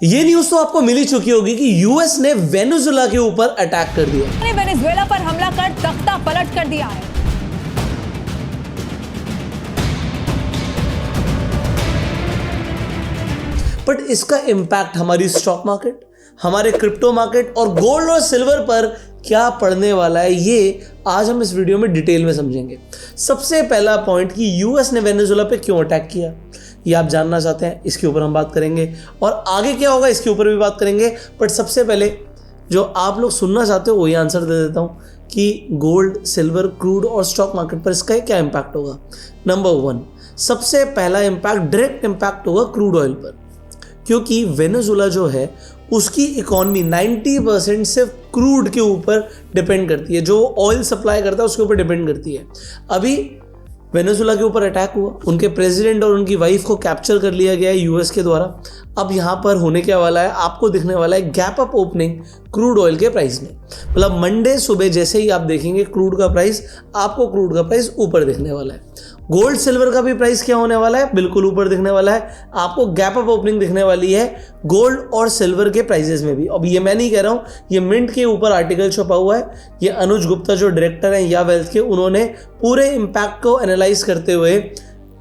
ये न्यूज तो आपको मिल ही चुकी होगी कि यूएस ने वेनेजुएला के ऊपर अटैक कर दिया। वेनेजुएला पर हमला कर तख्ता पलट कर दिया है। बट इसका इंपैक्ट हमारी स्टॉक मार्केट, हमारे क्रिप्टो मार्केट और गोल्ड और सिल्वर पर क्या पड़ने वाला है, ये आज हम इस वीडियो में डिटेल में समझेंगे। सबसे पहला पॉइंट कि यूएस ने वेनेजुएला पे क्यों अटैक किया, ये आप जानना चाहते हैं, इसके ऊपर हम बात करेंगे और आगे क्या होगा इसके ऊपर भी बात करेंगे। बट सबसे पहले जो आप लोग सुनना चाहते हो वही आंसर दे देता हूँ कि गोल्ड, सिल्वर, क्रूड और स्टॉक मार्केट पर इसका क्या इंपैक्ट होगा। नंबर 1, सबसे पहला इंपैक्ट, डायरेक्ट इंपैक्ट होगा क्रूड ऑयल पर, क्योंकि वेनेजुएला जो है उसकी इकॉनमी 90% सिर्फ क्रूड के ऊपर डिपेंड करती है, जो ऑयल सप्लाई करता है उसके ऊपर डिपेंड करती है। अभी वेनेजुएला के ऊपर अटैक हुआ, उनके प्रेसिडेंट और उनकी वाइफ को कैप्चर कर लिया गया है यूएस के द्वारा। अब यहाँ पर होने क्या वाला है, आपको दिखने वाला है gap up opening crude oil के प्राइस में। मतलब मंडे सुबह जैसे ही आप देखेंगे क्रूड का प्राइस, आपको क्रूड का प्राइस ऊपर दिखने वाला है। गोल्ड सिल्वर का भी प्राइस क्या होने वाला है, बिल्कुल ऊपर दिखने वाला है। आपको गैप अप ओपनिंग दिखने वाली है गोल्ड और सिल्वर के प्राइसेस में भी। अब ये मैं नहीं कह रहा हूँ, ये मिंट के ऊपर आर्टिकल छपा हुआ है। ये अनुज गुप्ता जो डायरेक्टर हैं या वेल्थ के, उन्होंने पूरे इम्पैक्ट को एनालाइज करते हुए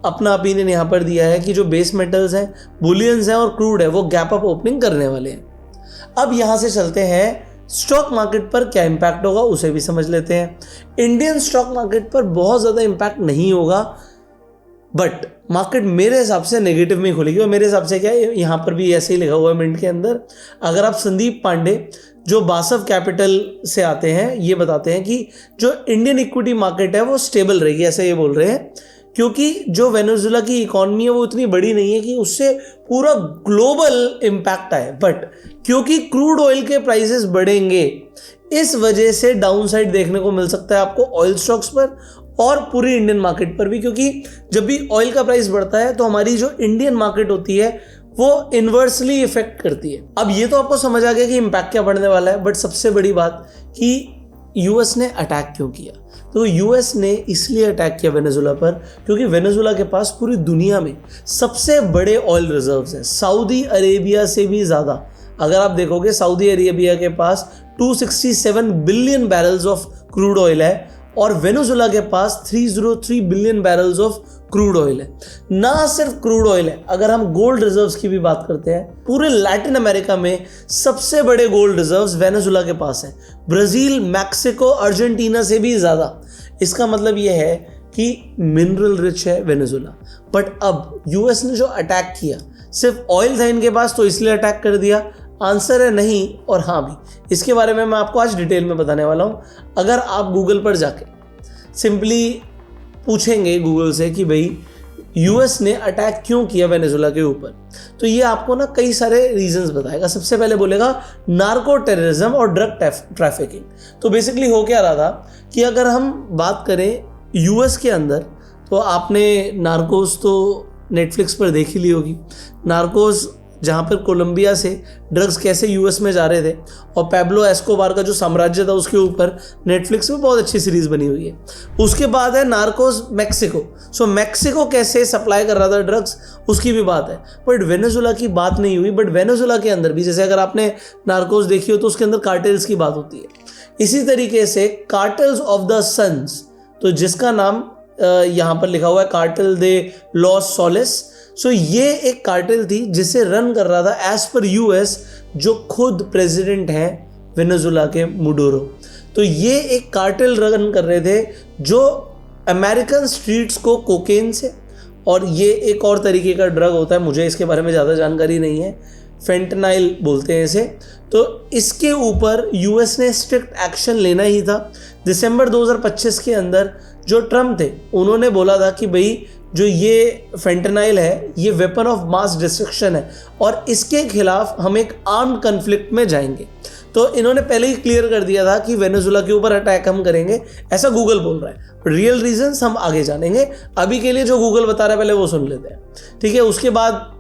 अपना ओपिनियन यहाँ पर दिया है कि जो बेस मेटल्स हैं, बुलियंस हैं और क्रूड है, वो गैप अप ओपनिंग करने वाले हैं। अब यहाँ से चलते हैं स्टॉक मार्केट पर क्या इंपैक्ट होगा, उसे भी समझ लेते हैं। इंडियन स्टॉक मार्केट पर बहुत ज़्यादा इंपैक्ट नहीं होगा, बट मार्केट मेरे हिसाब से नेगेटिव में खुलेगी। और मेरे हिसाब से क्या है, यहाँ पर भी ऐसे ही लिखा हुआ है मिंट के अंदर। अगर आप संदीप पांडे जो बासव कैपिटल से आते हैं, ये बताते हैं कि जो इंडियन इक्विटी मार्केट है वो स्टेबल रहेगी, ऐसे ये बोल रहे हैं, क्योंकि जो वेनेजुएला की इकॉनमी है वो इतनी बड़ी नहीं है कि उससे पूरा ग्लोबल इम्पैक्ट आए। बट क्योंकि क्रूड ऑयल के प्राइसेस बढ़ेंगे, इस वजह से डाउनसाइड देखने को मिल सकता है आपको ऑयल स्टॉक्स पर और पूरी इंडियन मार्केट पर भी, क्योंकि जब भी ऑयल का प्राइस बढ़ता है तो हमारी जो इंडियन मार्केट होती है वो इन्वर्सली इफेक्ट करती है। अब ये तो आपको समझ आ गया कि इम्पैक्ट क्या पड़ने वाला है। बट सबसे बड़ी बात कि यूएस ने अटैक क्यों किया, तो यूएस ने इसलिए अटैक किया वेनेजुएला पर क्योंकि वेनेजुएला के पास पूरी दुनिया में सबसे बड़े ऑयल रिजर्व्स हैं, सऊदी अरेबिया से भी ज़्यादा। अगर आप देखोगे सऊदी अरेबिया के पास 267 billion barrels of crude oil है और वेनेजुएला के पास 303 billion barrels of crude oil है। ना सिर्फ क्रूड ऑयल है, अगर हम गोल्ड रिजर्व्स की भी बात करते हैं, पूरे लैटिन अमेरिका में सबसे बड़े गोल्ड रिजर्व्स वेनेजुएला के पास हैं, ब्राज़ील, मैक्सिको, अर्जेंटीना से भी ज़्यादा। इसका मतलब ये है कि मिनरल रिच है वेनेजुएला। बट अब यूएस ने जो अटैक किया, सिर्फ ऑयल था इनके पास तो इसलिए अटैक कर दिया? आंसर है नहीं और हाँ भी। इसके बारे में मैं आपको आज डिटेल में बताने वाला हूँ। अगर आप गूगल पर जाके सिंपली पूछेंगे गूगल से कि भाई यूएस ने अटैक क्यों किया वेनेजुएला के ऊपर, तो ये आपको ना कई सारे रीजंस बताएगा। सबसे पहले बोलेगा नार्को टेररिज्म और ड्रग ट्रैफिकिंग। तो बेसिकली हो क्या रहा था कि अगर हम बात करें यूएस के अंदर, तो आपने नार्कोस तो नेटफ्लिक्स पर देख ही ली होगी। नार्कोस जहाँ पर कोलंबिया से ड्रग्स कैसे यूएस में जा रहे थे और पैब्लो एस्कोबार का जो साम्राज्य था उसके ऊपर नेटफ्लिक्स में बहुत अच्छी सीरीज बनी हुई है। उसके बाद है नार्कोस मैक्सिको। सो मैक्सिको कैसे सप्लाई कर रहा था ड्रग्स, उसकी भी बात है। बट वेनेजुएला की बात नहीं हुई। बट वेनेजुएला के अंदर भी, जैसे अगर आपने नार्कोस देखी हो तो उसके अंदर कार्टेल्स की बात होती है। इसी तरीके से कार्टेल्स ऑफ द सन्स, तो जिसका नाम यहाँ पर लिखा हुआ है कार्टेल दे लॉस सोलिस। सो ये एक कार्टेल थी जिसे रन कर रहा था एज पर यूएस जो खुद प्रेसिडेंट हैं वेनेजुएला के मुडोरो। तो ये एक कार्टेल रन कर रहे थे जो अमेरिकन स्ट्रीट्स को कोकेन से, और ये एक और तरीके का ड्रग होता है, मुझे इसके बारे में ज़्यादा जानकारी नहीं है, फेंटनाइल बोलते हैं इसे। तो इसके ऊपर यूएस ने स्ट्रिक्ट एक्शन लेना ही था। दिसंबर 2025 के अंदर जो ट्रम्प थे उन्होंने बोला था कि भाई जो ये फेंटनाइल है ये वेपन ऑफ मास डिस्ट्रक्शन है और इसके खिलाफ हम एक आर्म्ड कन्फ्लिक्ट में जाएंगे। तो इन्होंने पहले ही क्लियर कर दिया था कि वेनेजुएला के ऊपर अटैक हम करेंगे, ऐसा गूगल बोल रहा है। रियल रीजंस हम आगे जानेंगे, अभी के लिए जो गूगल बता रहा है पहले वो सुन लेते हैं, ठीक है। उसके बाद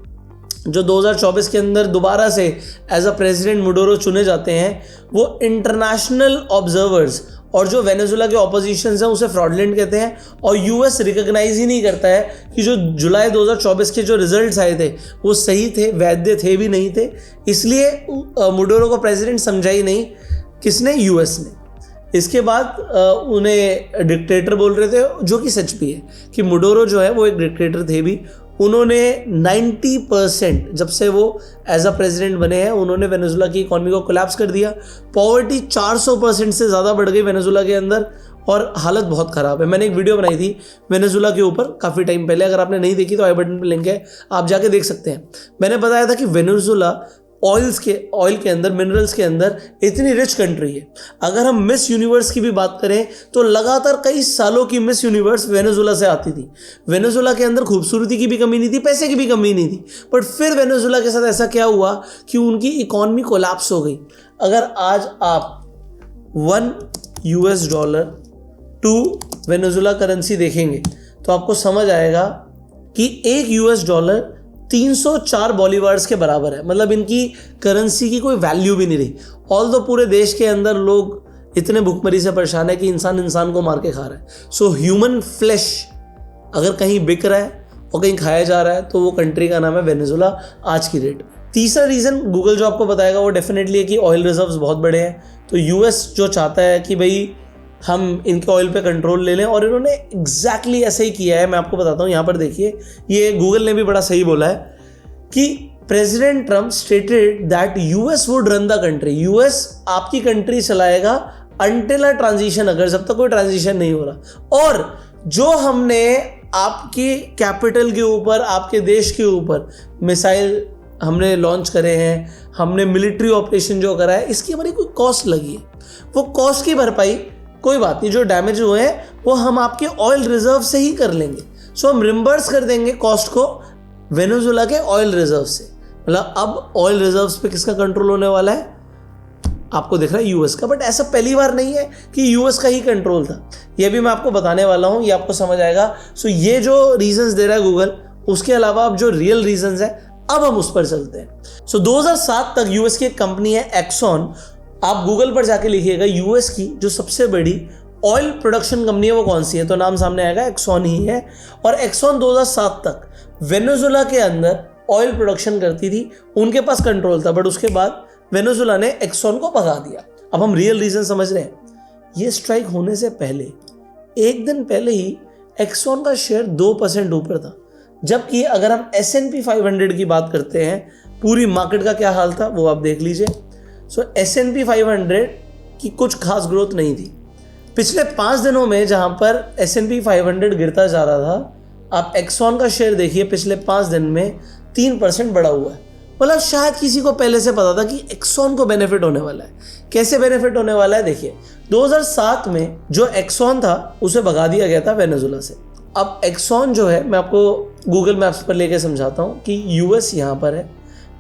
जो 2024 के अंदर दोबारा से एज अ प्रेसिडेंट मुडोरो चुने जाते हैं, वो इंटरनेशनल ऑब्जर्वर्स और जो वेनेजुला के ऑपोजिशन हैं उसे फ्रॉडलेंट कहते हैं, और यूएस रिकॉग्नाइज ही नहीं करता है कि जो जुलाई 2024 के जो रिजल्ट्स आए थे वो सही थे, वैध थे भी नहीं थे, इसलिए मुडोरो को प्रेसिडेंट समझा ही नहीं। किसने? यूएस ने। इसके बाद उन्हें डिक्टेटर बोल रहे थे, जो कि सच भी है कि मुडोरो जो है वो एक डिक्टेटर थे भी। उन्होंने 90% जब से वो एज अ प्रेसिडेंट बने हैं उन्होंने वेनेजुला की इकॉनमी को कोलैप्स कर दिया। पॉवर्टी 400% से ज़्यादा बढ़ गई वेनेजुला के अंदर और हालत बहुत ख़राब है। मैंने एक वीडियो बनाई थी वेनेजुला के ऊपर काफ़ी टाइम पहले, अगर आपने नहीं देखी तो आई बटन पर लिंक है, आप जाके देख सकते हैं। मैंने बताया था कि वेनेजुला ऑयल के अंदर, मिनरल्स के अंदर इतनी रिच कंट्री है। अगर हम मिस यूनिवर्स की भी बात करें तो लगातार कई सालों की मिस यूनिवर्स वेनेजुला से आती थी। वेनेजुला के अंदर खूबसूरती की भी कमी नहीं थी, पैसे की भी कमी नहीं थी, बट फिर वेनेजुला के साथ ऐसा क्या हुआ कि उनकी इकॉनमी कोलैप्स हो गई। अगर आज आप $1 टू वेनेजुला करेंसी देखेंगे तो आपको समझ आएगा कि $1 304 बॉलीवार्स के बराबर है। मतलब इनकी करेंसी की कोई वैल्यू भी नहीं रही। ऑल्दो पूरे देश के अंदर लोग इतने भूखमरी से परेशान है कि इंसान को मार के खा रहा है। सो ह्यूमन फ्लैश अगर कहीं बिक रहा है और कहीं खाया जा रहा है तो वो कंट्री का नाम है वेनेजुला आज की डेट। तीसरा रीज़न गूगल जो आपको बताएगा वो डेफिनेटली है कि ऑयल रिजर्व्स बहुत बड़े हैं। तो यूएस जो चाहता है कि भाई हम इनके ऑयल पे कंट्रोल ले लें, और इन्होंने एग्जैक्टली ऐसे ही किया है। मैं आपको बताता हूँ, यहाँ पर देखिए, ये गूगल ने भी बड़ा सही बोला है कि president Trump stated that US would run the country. US आपकी कंट्री चलाएगा अंटिल अ ट्रांजिशन, अगर जब तक कोई ट्रांजिशन नहीं हो रहा। और जो हमने आपकी कैपिटल के ऊपर, आपके देश के ऊपर मिसाइल हमने लॉन्च करे हैं, हमने मिलिट्री ऑपरेशन जो करा है, इसकी हमारी कोई कॉस्ट लगी है। वो कॉस्ट की भरपाई कोई बात नहीं, जो डैमेज हुए हैं वो हम आपके ऑयल रिजर्व से ही कर लेंगे। सो हम रिम्बर्स कर देंगे कॉस्ट को वेनेजुला के ऑयल रिजर्व से। मतलब अब ऑयल रिजर्व्स पे किसका कंट्रोल होने वाला है? आपको दिख रहा है यूएस का। बट ऐसा पहली बार नहीं है कि यूएस का ही कंट्रोल था, ये भी मैं आपको बताने वाला हूँ, ये आपको समझ आएगा। सो ये जो रीजंस दे रहा है गूगल, उसके अलावा अब जो रियल रीजंस है अब हम उस पर चलते हैं। सो 2007 तक यूएस की एक कंपनी है एक्सॉन। आप गूगल पर जाके लिखिएगा यूएस की जो सबसे बड़ी ऑयल प्रोडक्शन कंपनी है वो कौन सी है, तो नाम सामने आएगा, एक्सॉन ही है। और एक्सॉन 2007 तक वेनेजुला के अंदर ऑयल प्रोडक्शन करती थी, उनके पास कंट्रोल था। बट उसके बाद वेनेजुला ने एक्सॉन को भगा दिया। अब हम रियल रीजन समझ रहे हैं। ये स्ट्राइक होने से पहले, एक दिन पहले ही एक्सॉन का शेयर 2% ऊपर था, जबकि अगर हम S&P 500 की बात करते हैं, पूरी मार्केट का क्या हाल था वो आप देख लीजिए। सो S&P 500 की कुछ खास ग्रोथ नहीं थी पिछले 5 दिनों में। जहां पर S&P 500 गिरता जा रहा था, आप एक्सॉन का शेयर देखिए, पिछले 5 दिन में 3% बढ़ा हुआ है। मतलब शायद किसी को पहले से पता था कि एक्सॉन को बेनिफिट होने वाला है। कैसे बेनिफिट होने वाला है देखिए, 2007 में जो एक्सॉन था उसे भगा दिया गया था वेनेजुला से। अब एक्सॉन जो है, मैं आपको गूगल मैप्स पर लेके समझाता हूँ कि यूएस यहाँ पर है,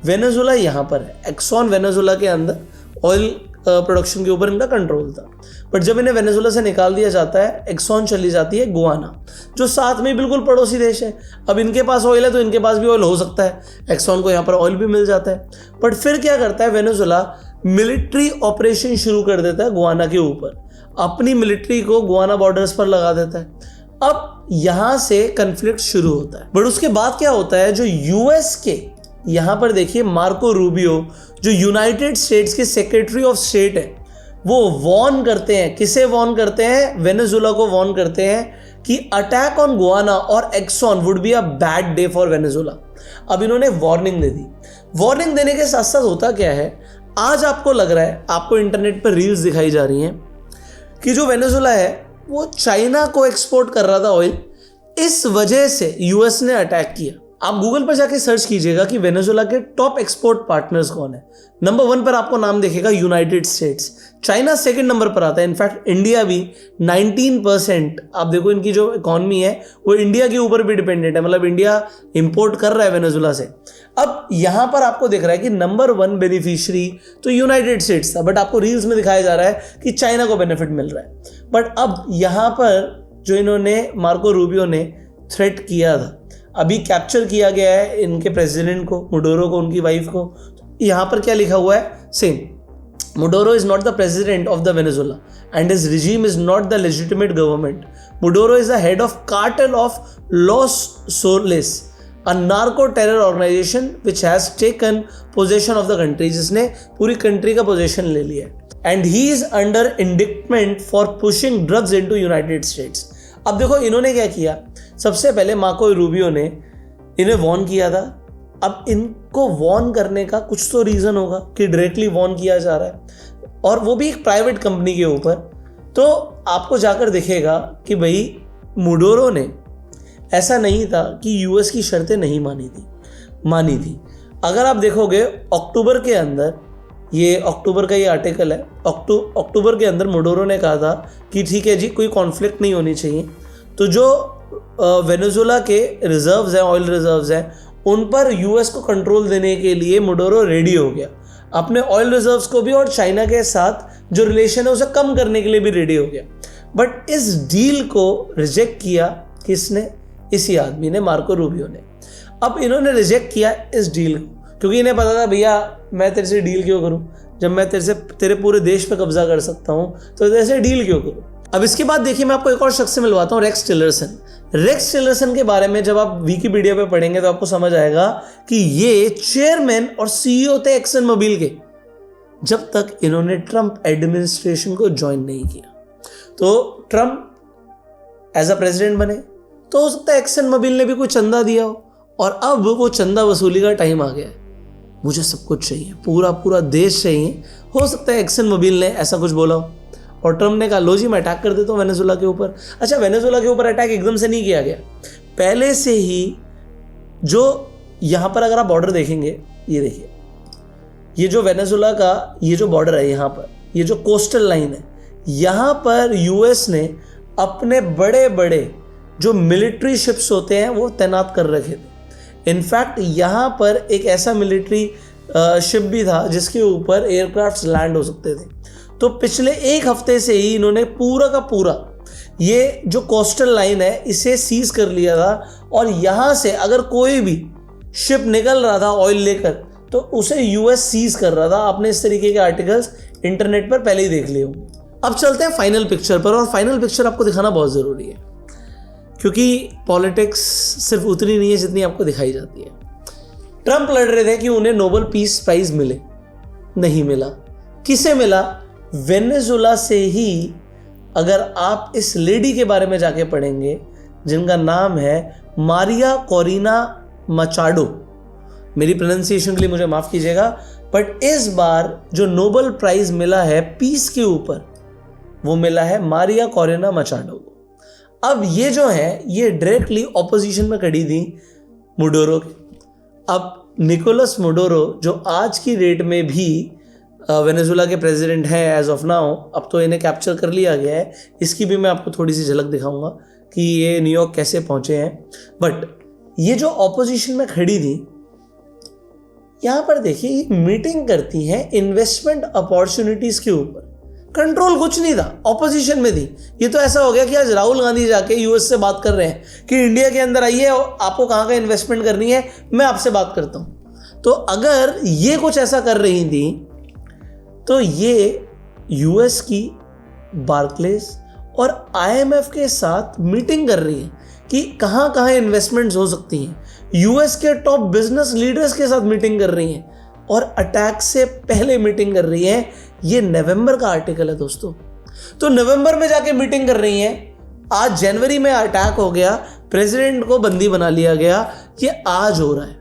वेनेजुला यहाँ पर है। एक्सॉन वेनेजुला के अंदर ऑयल प्रोडक्शन के ऊपर इनका कंट्रोल था। बट जब इन्हें वेनेजुला से निकाल दिया जाता है, एक्सॉन चली जाती है गुआना, जो साथ में बिल्कुल पड़ोसी देश है। अब इनके पास ऑयल है तो इनके पास भी ऑयल हो सकता है, एक्सॉन को यहाँ पर ऑयल भी मिल जाता है। बट फिर क्या करता है वेनेजुला, मिलिट्री ऑपरेशन शुरू कर देता है गुआना के ऊपर, अपनी मिलिट्री को गुआना बॉर्डर्स पर लगा देता है। अब यहाँ से कन्फ्लिक्ट शुरू होता है। बट उसके बाद क्या होता है, जो यूएस के यहाँ पर देखिए मार्को रूबियो, जो यूनाइटेड स्टेट्स के सेक्रेटरी ऑफ स्टेट है, वो वॉर्न करते हैं। किसे वॉर्न करते हैं? वेनेजुला को वॉर्न करते हैं कि अटैक ऑन गुआना और Exxon would be a bad day for Venezuela. अब इन्होंने वार्निंग दे दी। वार्निंग देने के साथ साथ होता क्या है, आज आपको लग रहा है, आपको इंटरनेट पर रील्स दिखाई जा रही हैं कि जो वेनेजुला है वो चाइना को एक्सपोर्ट कर रहा था ऑयल, इस वजह से यूएस ने अटैक किया। आप गूगल पर जाके सर्च कीजिएगा कि वेनेजुला के टॉप एक्सपोर्ट पार्टनर्स कौन है। नंबर 1 पर आपको नाम दिखेगा United states, China second number पर आता है। इनफैक्ट इंडिया भी 19%, आप देखो इनकी जो इकॉनमी है वो इंडिया के ऊपर भी डिपेंडेंट है। मतलब इंडिया इंपोर्ट कर रहा है वेनेजुला से। अब यहाँ पर आपको दिख रहा है कि नंबर 1 बेनिफिशियरी तो यूनाइटेड स्टेट्स था, बट आपको रील्स में दिखाया जा रहा है कि चाइना को बेनिफिट मिल रहा है। बट अब यहाँ पर जो इन्होंने मार्को रूबियो ने थ्रेट किया था, अभी कैप्चर किया गया है इनके प्रेसिडेंट को, मुडोरो को, उनकी वाइफ को। यहाँ पर क्या लिखा हुआ है, same Maduro is not the president of the Venezuela and his regime is not the legitimate government. Maduro is the head of cartel of Los Soles, a narco-terror organization which has taken possession of the country, जिसने पूरी country का possession ले लिया है. And he is under indictment for pushing drugs into United States. अब देखो इन्होंने क्या किया. सबसे पहले मार्को रूबियो ने इन्हें वॉर्न किया था. अब इनको वॉर्न करने का कुछ तो रीज़न होगा कि डायरेक्टली वॉर्न किया जा रहा है और वो भी एक प्राइवेट कंपनी के ऊपर. तो आपको जाकर दिखेगा कि भाई मुडोरो ने ऐसा नहीं था कि यूएस की शर्तें नहीं मानी थी. अगर आप देखोगे अक्टूबर के अंदर, ये अक्टूबर का ये आर्टिकल है, अक्टूबर के अंदर मुडोरो ने कहा था कि ठीक है जी, कोई कॉन्फ्लिक्ट नहीं होनी चाहिए. तो जो वेनेजुएला के रिजर्व्स हैं, ऑयल रिजर्व्स हैं, उन पर यूएस को कंट्रोल देने के लिए मुडोरो रेडी हो गया. अपने ऑयल रिजर्व्स को भी और चाइना के साथ जो रिलेशन है उसे कम करने के लिए भी रेडी हो गया. बट इस डील को रिजेक्ट किया किसने? इसी आदमी ने, मार्को रूबियो ने. अब इन्होंने रिजेक्ट किया इस डील को क्योंकि इन्हें पता था भैया मैं तेरे से डील क्यों करूं, जब मैं तेरे पूरे देश पे कब्जा कर सकता हूं तो तेरे से डील क्यों करूं. अब इसके बाद देखिए मैं आपको एक और शख्स से मिलवाता हूं, रेक्स टिलरसन. रेक्स टिलरसन के बारे में जब आप विकिपीडिया पे पढ़ेंगे तो आपको समझ आएगा कि ये चेयरमैन और सीईओ थे एक्सन मोबिल के, जब तक इन्होंने ट्रंप एडमिनिस्ट्रेशन को ज्वाइन नहीं किया. तो ट्रंप एज अ प्रेसिडेंट बने तो हो सकता है एक्सन मोबिल ने भी कोई चंदा दिया हो और अब वो चंदा वसूली का टाइम आ गया है. मुझे सब कुछ चाहिए, पूरा देश चाहिए. हो सकता है एक्सन मोबिल ने ऐसा कुछ बोला हो और ट्रंप ने कहा लो जी मैं अटैक कर देता हूँ वेनेजुएला के ऊपर. अच्छा, वेनेजुएला के ऊपर अटैक एकदम से नहीं किया गया, पहले से ही जो यहाँ पर अगर आप बॉर्डर देखेंगे, ये देखिए, ये जो वेनेजुएला का ये जो बॉर्डर है, यहाँ पर ये जो कोस्टल लाइन है, यहाँ पर यूएस ने अपने बड़े बड़े जो मिलिट्री शिप्स होते हैं वो तैनात कर रखे थे. इनफैक्ट यहाँ पर एक ऐसा मिलिट्री शिप भी था जिसके ऊपर एयरक्राफ्ट्स लैंड हो सकते थे. तो पिछले एक हफ्ते से ही इन्होंने पूरा का पूरा ये जो कोस्टल लाइन है इसे सीज कर लिया था और यहाँ से अगर कोई भी शिप निकल रहा था ऑयल लेकर तो उसे यूएस सीज कर रहा था. आपने इस तरीके के आर्टिकल्स इंटरनेट पर पहले ही देख लिए होंगे. अब चलते हैं फाइनल पिक्चर पर, और फाइनल पिक्चर आपको दिखाना बहुत ज़रूरी है क्योंकि पॉलिटिक्स सिर्फ उतनी नहीं है जितनी आपको दिखाई जाती है. ट्रंप लड़ रहे थे कि उन्हें नोबेल पीस प्राइज मिले, नहीं मिला. किसे मिला? वेनेजुएला से ही. अगर आप इस लेडी के बारे में जाके पढ़ेंगे जिनका नाम है मारिया कोरिना मचाडो, मेरी प्रोनाउंसिएशन के लिए मुझे माफ़ कीजिएगा, बट इस बार जो नोबेल प्राइज मिला है पीस के ऊपर वो मिला है मारिया कोरिना मचाडो को. अब ये जो है ये डायरेक्टली ऑपोजिशन में खड़ी थी मुडोरो के. अब निकोलस मुडोरो जो आज की डेट में भी वेनेजुएला के प्रेसिडेंट हैं एज ऑफ नाउ, अब तो इन्हें कैप्चर कर लिया गया है, इसकी भी मैं आपको थोड़ी सी झलक दिखाऊंगा कि ये न्यूयॉर्क कैसे पहुंचे हैं. बट ये जो ऑपोजिशन में खड़ी थी, यहाँ पर देखिए ये मीटिंग करती हैं इन्वेस्टमेंट अपॉर्चुनिटीज़ के ऊपर. कंट्रोल कुछ नहीं था, ऑपोजिशन में थी. ये तो ऐसा हो गया कि आज राहुल गांधी जाके यूएस से बात कर रहे हैं कि इंडिया के अंदर आइए और आपको कहाँ का इन्वेस्टमेंट करनी है, मैं आपसे बात करता हूँ. तो अगर ये कुछ ऐसा कर रही थी तो ये यूएस की बार्कलेस और आईएमएफ के साथ मीटिंग कर रही है कि कहाँ कहाँ इन्वेस्टमेंट्स हो सकती हैं. यूएस के टॉप बिजनेस लीडर्स के साथ मीटिंग कर रही हैं और अटैक से पहले मीटिंग कर रही हैं. ये नवंबर का आर्टिकल है दोस्तों. तो नवंबर में जाके मीटिंग कर रही हैं, आज जनवरी में अटैक हो गया, प्रेसिडेंट को बंदी बना लिया गया, ये आज हो रहा है.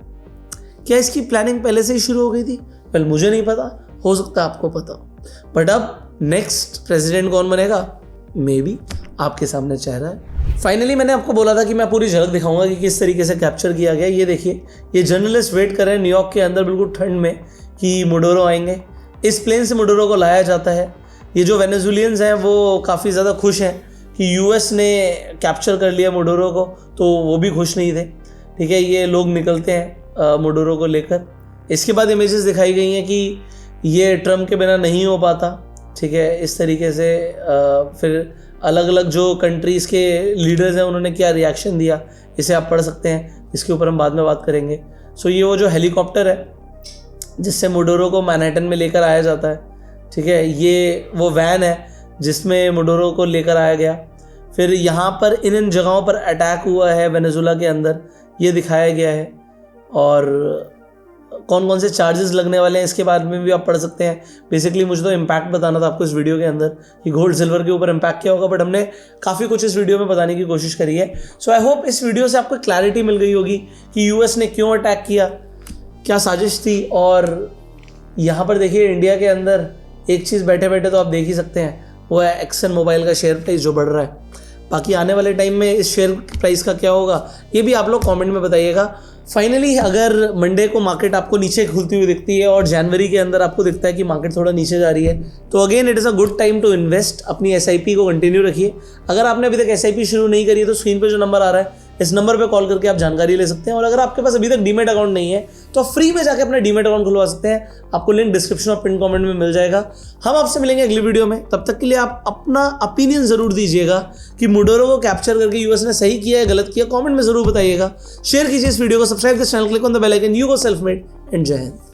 क्या इसकी प्लानिंग पहले से ही शुरू हो गई थी? वेल मुझे नहीं पता, हो सकता है आपको पता हो. बट अब नेक्स्ट प्रेसिडेंट कौन बनेगा, मे बी आपके सामने चेहरा है. फाइनली मैंने आपको बोला था कि मैं पूरी झलक दिखाऊंगा कि किस तरीके से कैप्चर किया गया. ये देखिए, ये जर्नलिस्ट वेट कर रहे हैं न्यूयॉर्क के अंदर बिल्कुल ठंड में कि मुडोरो आएंगे. इस प्लेन से मुडोरो को लाया जाता है. ये जो वेनेजुएलियंस हैं वो काफ़ी ज़्यादा खुश हैं कि यूएस ने कैप्चर कर लिया मुडोरो को, तो वो भी खुश नहीं थे. ठीक है, ये लोग निकलते हैं मुडोरो को लेकर. इसके बाद इमेजेस दिखाई गई हैं कि ये ट्रंप के बिना नहीं हो पाता. ठीक है, इस तरीके से फिर अलग अलग जो कंट्रीज़ के लीडर्स हैं उन्होंने क्या रिएक्शन दिया, इसे आप पढ़ सकते हैं. इसके ऊपर हम बाद में बात करेंगे. सो ये वो जो हेलीकॉप्टर है जिससे मुडोरो को मैनहट्टन में लेकर आया जाता है, ठीक है, ये वो वैन है जिसमें मोडोरो को लेकर आया गया। फिर यहाँ पर इन जगहों पर अटैक हुआ है वेनेजुला के अंदर, ये दिखाया गया है। और कौन कौन से चार्जेस लगने वाले हैं इसके बारे में भी आप पढ़ सकते हैं। बेसिकली मुझे तो इम्पैक्ट बताना था आपको इस वीडियो के अंदर कि गोल्ड सिल्वर के ऊपर इम्पैक्ट क्या होगा, बट हमने काफ़ी कुछ इस वीडियो में बताने की कोशिश करी है। सो आई होप इस वीडियो से आपको क्लैरिटी मिल गई होगी कि यूएस ने क्यों अटैक किया, क्या साजिश थी। और यहाँ पर देखिए इंडिया के अंदर एक चीज़ बैठे बैठे तो आप देख ही सकते हैं, वो है एक्सन मोबाइल का शेयर प्राइस जो बढ़ रहा है। बाकी आने वाले टाइम में इस शेयर प्राइस का क्या होगा ये भी आप लोग कमेंट में बताइएगा। फाइनली अगर मंडे को मार्केट आपको नीचे खुलती हुई दिखती है और जनवरी के अंदर आपको दिखता है कि मार्केट थोड़ा नीचे जा रही है, तो again it is a good time to invest. अपनी एसआईपी को कंटिन्यू रखिए। अगर आपने अभी तक एसआईपी शुरू नहीं करी है तो स्क्रीन पे जो नंबर आ रहा है इस नंबर पे कॉल करके आप जानकारी ले सकते हैं। और अगर आपके पास अभी तक डीमेट अकाउंट नहीं है तो फ्री में जाके अपना डीमेट अकाउंट खुलवा सकते हैं। आपको लिंक डिस्क्रिप्शन और पिन कमेंट में मिल जाएगा। हम आपसे मिलेंगे अगली वीडियो में, तब तक के लिए आप अपना ओपिनियन ज़रूर दीजिएगा कि मोडोरो को कैप्चर करके यूएस ने सही किया है गलत किया, कमेंट में ज़रूर बताइएगा। शेयर कीजिए इस वीडियो को, subscribe this channel, click on the bell icon. You go self made and जय हिंद।